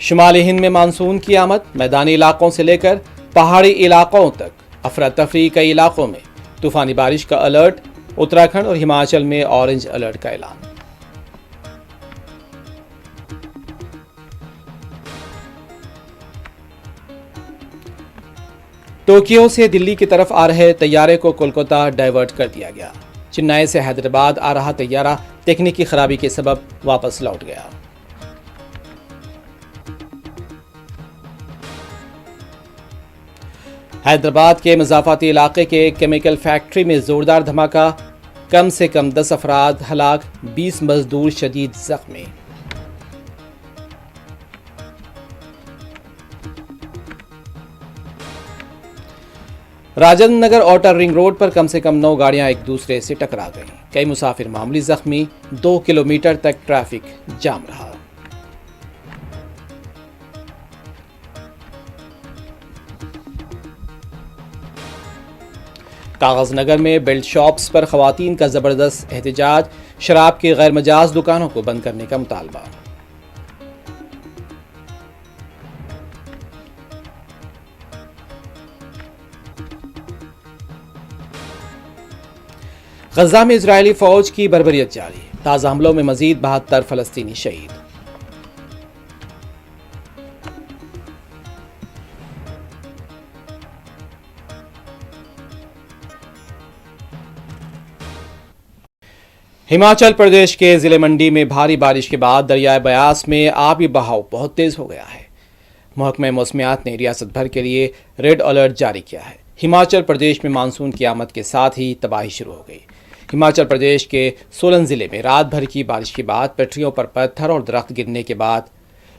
شمالی ہند میں مانسون کی آمد، میدانی علاقوں سے لے کر پہاڑی علاقوں تک افراتفری، کئی علاقوں میں طوفانی بارش کا الرٹ، اتراکھنڈ اور ہماچل میں اورنج الرٹ کا اعلان۔ ٹوکیو سے دلی کی طرف آ رہے طیارے کو کولکتہ ڈائیورٹ کر دیا گیا۔ چنئی سے حیدرآباد آ رہا طیارہ تکنیکی خرابی کے سبب واپس لوٹ گیا۔ حیدرآباد کے مضافاتی علاقے کے کیمیکل فیکٹری میں زوردار دھماکہ، کم سے کم 10 افراد ہلاک، 20 مزدور شدید زخمی۔ Rajendra Nagar outer ring road پر کم سے کم 9 گاڑیاں ایک دوسرے سے ٹکرا گئیں، کئی مسافر معمولی زخمی، 2 کلومیٹر تک ٹریفک جام رہا۔ کاغذ نگر میں بیلٹ شاپس پر خواتین کا زبردست احتجاج، شراب کی غیر مجاز دکانوں کو بند کرنے کا مطالبہ۔ غزہ میں اسرائیلی فوج کی بربریت جاری، تازہ حملوں میں مزید 72 فلسطینی شہید۔ ہماچل پردیش کے ضلع منڈی میں بھاری بارش کے بعد دریائے بیاس میں آبی بہاؤ بہت تیز ہو گیا ہے۔ محکمہ موسمیات نے ریاست بھر کے لیے ریڈ الرٹ جاری کیا ہے۔ ہماچل پردیش میں مانسون کی آمد کے ساتھ ہی تباہی شروع ہو گئی۔ ہماچل پردیش کے سولن ضلع میں رات بھر کی بارش کے بعد پٹریوں پر پتھر اور درخت گرنے کے بعد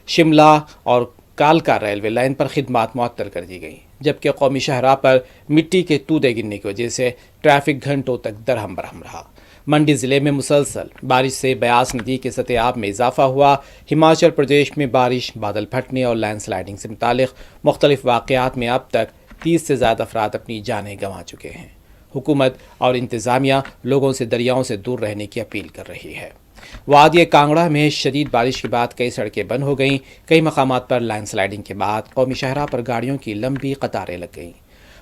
شملہ اور کالکا ریلوے لائن پر خدمات معطل کر دی گئیں، جبکہ قومی شاہراہ پر مٹی کے تودے گرنے کی وجہ سے ٹریفک گھنٹوں تک درہم برہم رہا۔ منڈی ضلع میں مسلسل بارش سے بیاس ندی کے سطح آب میں اضافہ ہوا۔ ہماچل پردیش میں بارش، بادل پھٹنے اور لینڈ سلائڈنگ سے متعلق مختلف واقعات میں اب تک 30 سے زیادہ افراد اپنی جانیں گنوا چکے ہیں۔ حکومت اور انتظامیہ لوگوں سے دریاؤں سے دور رہنے کی اپیل کر رہی ہے۔ وادی کانگڑا میں شدید بارش کے بعد کئی سڑکیں بند ہو گئیں، کئی مقامات پر لینڈ سلائڈنگ کے بعد قومی شاہراہ پر گاڑیوں کی لمبی قطاریں لگ گئیں۔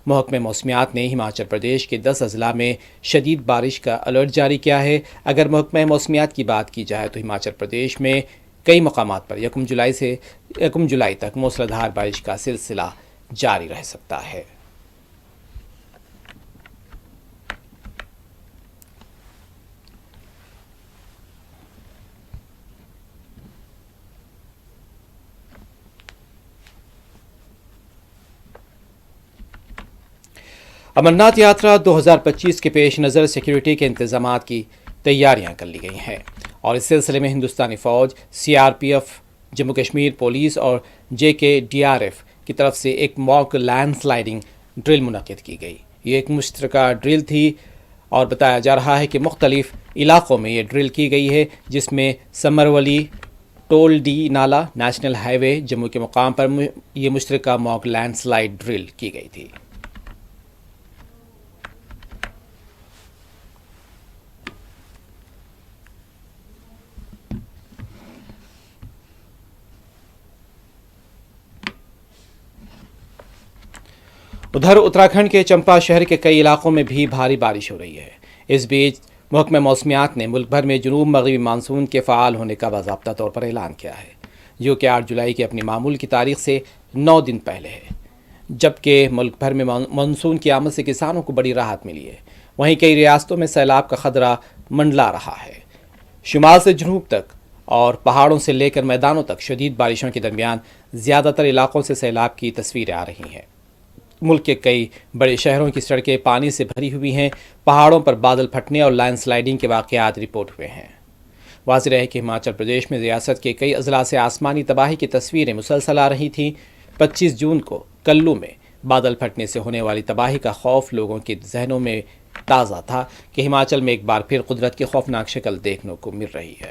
محکمہ موسمیات نے ہماچل پردیش کے 10 اضلاع میں شدید بارش کا الرٹ جاری کیا ہے۔ اگر محکمہ موسمیات کی بات کی جائے تو ہماچل پردیش میں کئی مقامات پر 1 جولائی تک موسلادھار بارش کا سلسلہ جاری رہ سکتا ہے۔ امرناتھ یاترا 2025 کے پیش نظر سیکیورٹی کے انتظامات کی تیاریاں کر لی گئی ہیں، اور اس سلسلے میں ہندوستانی فوج، CRPF، جموں کشمیر پولیس اور JKDRF کی طرف سے ایک موک لینڈ سلائڈنگ ڈرل منعقد کی گئی۔ یہ ایک مشترکہ ڈرل تھی اور بتایا جا رہا ہے کہ مختلف علاقوں میں یہ ڈرل کی گئی ہے، جس میں سمرولی ٹول ڈی نالا نیشنل ہائی وے جموں کے مقام پر یہ مشترکہ موک لینڈ سلائڈ ڈرل کی گئی تھی۔ ادھر اتراکھنڈ کے چمپا شہر کے کئی علاقوں میں بھی بھاری بارش ہو رہی ہے۔ اس بیچ محکمہ موسمیات نے ملک بھر میں جنوب مغربی مانسون کے فعال ہونے کا باضابطہ طور پر اعلان کیا ہے، جو کہ 8 جولائی کی اپنی معمول کی تاریخ سے 9 دن پہلے ہے، جبکہ ملک بھر میں مانسون کی آمد سے کسانوں کو بڑی راحت ملی ہے۔ وہیں کئی ریاستوں میں سیلاب کا خطرہ منڈلا رہا ہے۔ شمال سے جنوب تک اور پہاڑوں سے لے کر میدانوں تک شدید بارشوں کے درمیان زیادہ تر علاقوں سے سیلاب کی تصویریں آ رہی ہیں۔ ملک کے کئی بڑے شہروں کی سڑکیں پانی سے بھری ہوئی ہیں، پہاڑوں پر بادل پھٹنے اور لینڈ سلائڈنگ کے واقعات رپورٹ ہوئے ہیں۔ واضح ہے کہ ہماچل پردیش میں ریاست کے کئی اضلاع سے آسمانی تباہی کی تصویریں مسلسل آ رہی تھیں۔ 25 جون کو کلو میں بادل پھٹنے سے ہونے والی تباہی کا خوف لوگوں کے ذہنوں میں تازہ تھا کہ ہماچل میں ایک بار پھر قدرت کی خوفناک شکل دیکھنے کو مل رہی ہے۔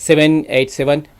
787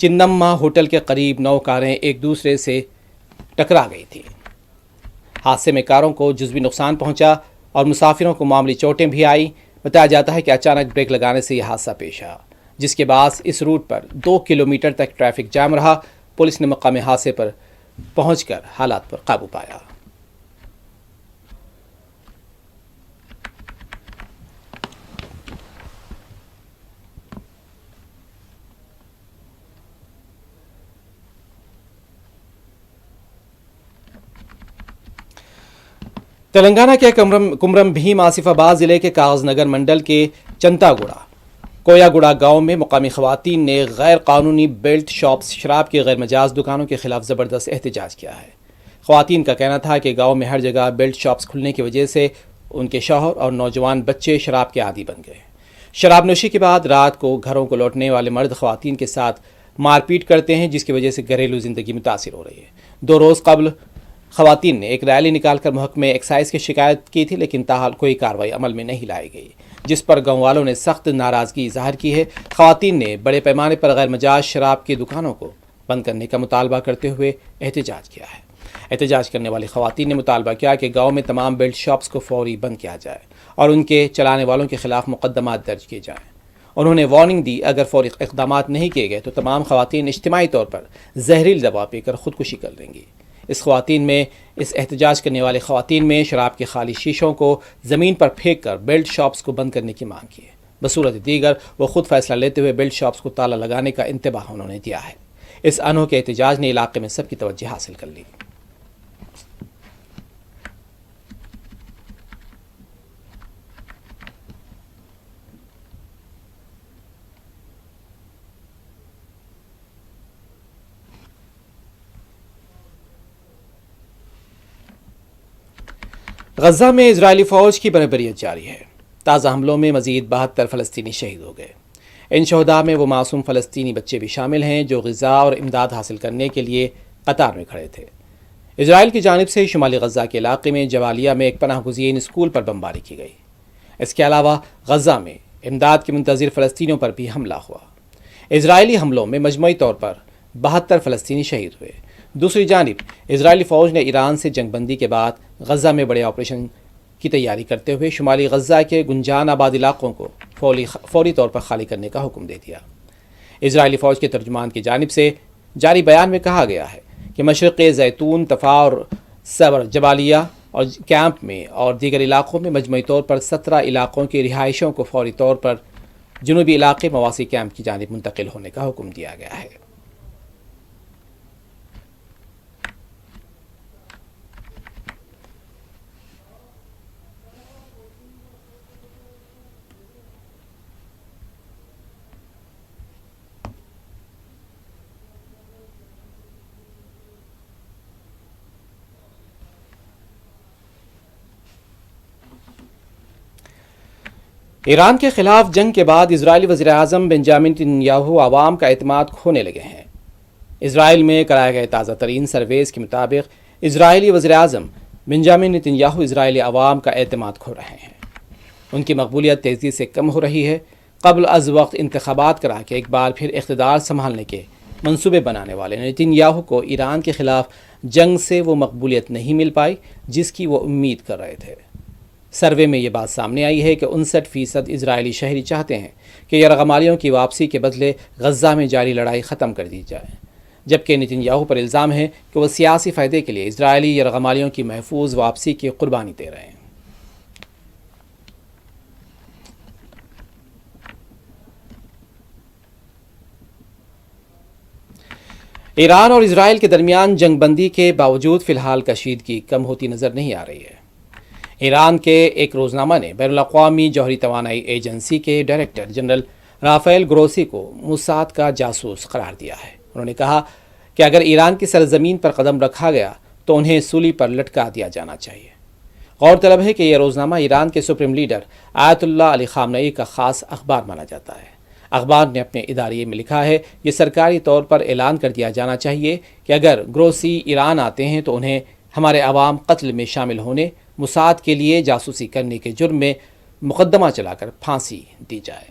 چندما ہوٹل کے قریب 9 کاریں ایک دوسرے سے ٹکرا گئی تھیں۔ حادثے میں کاروں کو جزوی نقصان پہنچا اور مسافروں کو معمولی چوٹیں بھی آئیں۔ بتایا جاتا ہے کہ اچانک بریک لگانے سے یہ حادثہ پیش آیا، جس کے باعث اس روٹ پر 2 کلومیٹر تک ٹریفک جام رہا۔ پولیس نے مقام حادثے پر پہنچ کر حالات پر قابو پایا۔ تلنگانہ کے کمرم بھیم آصف آباد ضلع کے کاغذ نگر منڈل کے چنتا گوڑا کویا گوڑا گاؤں میں مقامی خواتین نے غیر قانونی بیلٹ شاپس شراب کی غیر مجاز دکانوں کے خلاف زبردست احتجاج کیا ہے۔ خواتین کا کہنا تھا کہ گاؤں میں ہر جگہ بیلٹ شاپس کھلنے کی وجہ سے ان کے شوہر اور نوجوان بچے شراب کے عادی بن گئے۔ شراب نوشی کے بعد رات کو گھروں کو لوٹنے والے مرد خواتین کے ساتھ مار پیٹ کرتے ہیں، جس کی وجہ سے گھریلو زندگی متاثر ہو رہی ہے۔ 2 روز قبل خواتین نے ایک ریلی نکال کر محکمہ ایکسائز کی شکایت کی تھی، لیکن تاحال کوئی کارروائی عمل میں نہیں لائی گئی، جس پر گاؤں والوں نے سخت ناراضگی ظاہر کی ہے۔ خواتین نے بڑے پیمانے پر غیر مجاز شراب کی دکانوں کو بند کرنے کا مطالبہ کرتے ہوئے احتجاج کیا ہے۔ احتجاج کرنے والی خواتین نے مطالبہ کیا کہ گاؤں میں تمام بیلٹ شاپس کو فوری بند کیا جائے اور ان کے چلانے والوں کے خلاف مقدمات درج کیے جائیں۔ انہوں نے وارننگ دی، اگر فوری اقدامات نہیں کیے گئے تو تمام خواتین اجتماعی طور پر زہریلی دوا پی کر خودکشی کر لیں گی۔ اس احتجاج کرنے والے خواتین میں شراب کے خالی شیشوں کو زمین پر پھینک کر بیلٹ شاپس کو بند کرنے کی مانگ کی ہے۔ بصورت دیگر وہ خود فیصلہ لیتے ہوئے بیلٹ شاپس کو تالا لگانے کا انتباہ انہوں نے دیا ہے۔ اس انوکھے احتجاج نے علاقے میں سب کی توجہ حاصل کر لی۔ غزہ میں اسرائیلی فوج کی بربریت جاری ہے۔ تازہ حملوں میں مزید 72 فلسطینی شہید ہو گئے۔ ان شہداء میں وہ معصوم فلسطینی بچے بھی شامل ہیں جو غذا اور امداد حاصل کرنے کے لیے قطار میں کھڑے تھے۔ اسرائیل کی جانب سے شمالی غزہ کے علاقے میں جوالیہ میں ایک پناہ گزین اسکول پر بمباری کی گئی۔ اس کے علاوہ غزہ میں امداد کے منتظر فلسطینیوں پر بھی حملہ ہوا۔ اسرائیلی حملوں میں مجموعی طور پر 72 فلسطینی شہید ہوئے۔ دوسری جانب اسرائیلی فوج نے ایران سے جنگ بندی کے بعد غزہ میں بڑے آپریشن کی تیاری کرتے ہوئے شمالی غزہ کے گنجان آباد علاقوں کو فوری طور پر خالی کرنے کا حکم دے دیا۔ اسرائیلی فوج کے ترجمان کی جانب سے جاری بیان میں کہا گیا ہے کہ مشرق زیتون، تفا اور صبر، جبالیہ اور کیمپ میں اور دیگر علاقوں میں مجموعی طور پر 17 علاقوں کی رہائشوں کو فوری طور پر جنوبی علاقے مواسی کیمپ کی جانب منتقل ہونے کا حکم دیا گیا ہے۔ ایران کے خلاف جنگ کے بعد اسرائیلی وزیر اعظم بنجامن نتنیاہو عوام کا اعتماد کھونے لگے ہیں۔ اسرائیل میں کرائے گئے تازہ ترین سرویز کے مطابق اسرائیلی وزیر اعظم بنجامن نتنیاہو اسرائیلی عوام کا اعتماد کھو رہے ہیں۔ ان کی مقبولیت تیزی سے کم ہو رہی ہے۔ قبل از وقت انتخابات کرا کے ایک بار پھر اقتدار سنبھالنے کے منصوبے بنانے والے نتنیاہو کو ایران کے خلاف جنگ سے وہ مقبولیت نہیں مل پائی جس کی وہ امید کر رہے تھے۔ سروے میں یہ بات سامنے آئی ہے کہ 59% اسرائیلی شہری چاہتے ہیں کہ یرغمالیوں کی واپسی کے بدلے غزہ میں جاری لڑائی ختم کر دی جائے، جبکہ نتنیاہو پر الزام ہے کہ وہ سیاسی فائدے کے لیے اسرائیلی یرغمالیوں کی محفوظ واپسی کی قربانی دے رہے ہیں۔ ایران اور اسرائیل کے درمیان جنگ بندی کے باوجود فی الحال کشیدگی کم ہوتی نظر نہیں آ رہی ہے۔ ایران کے ایک روزنامہ نے بین الاقوامی جوہری توانائی ایجنسی کے ڈائریکٹر جنرل رافیل گروسی کو موساد کا جاسوس قرار دیا ہے۔ انہوں نے کہا کہ اگر ایران کی سرزمین پر قدم رکھا گیا تو انہیں سولی پر لٹکا دیا جانا چاہیے۔ غور طلب ہے کہ یہ روزنامہ ایران کے سپریم لیڈر آیت اللہ علی خامنئی کا خاص اخبار مانا جاتا ہے۔ اخبار نے اپنے اداریے میں لکھا ہے، یہ سرکاری طور پر اعلان کر دیا جانا چاہیے کہ اگر گروسی ایران آتے ہیں تو انہیں ہمارے عوام قتل میں شامل ہونے، موساد کے لیے جاسوسی کرنے کے جرم میں مقدمہ چلا کر پھانسی دی جائے۔